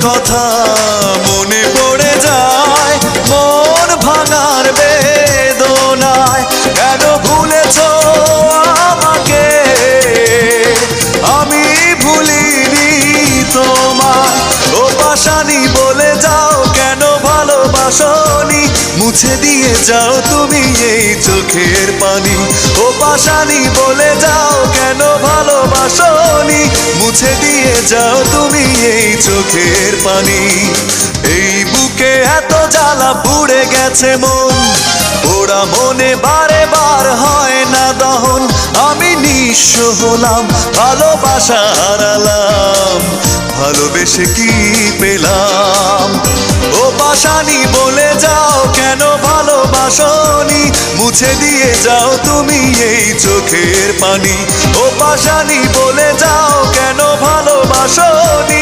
কথা মনে পড়ে যায় মন ভাঙার বেদনায়। কেন ভুলেছো আমাকে, আমি ভুলিনি তোমায়। ও পাশানি বলে যাও কেন ভালোবাসনি, মুছে দিয়ে যাও তুমি এই চোখের পানি। ও পাশানি বলে যাও কেন ভালোবাসনি, মুছে দিয়ে যাও তুমি এই চোখের পানি। এই বুকে এত জ্বালা পুড়ে গেছে মন, ওরা মনে বারে বার হয় না দহন। আমি নিঃস্ব হলাম, ভালোবাসা হারালাম, ভালোবেসে কি পেলাম। ও পাশানি বলে যাও কেন ভালোবাসনি, মুছে দিয়ে যাও তুমি এই চোখের পানি। ও পাশানি বলে যাও কেন ভালোবাসনি,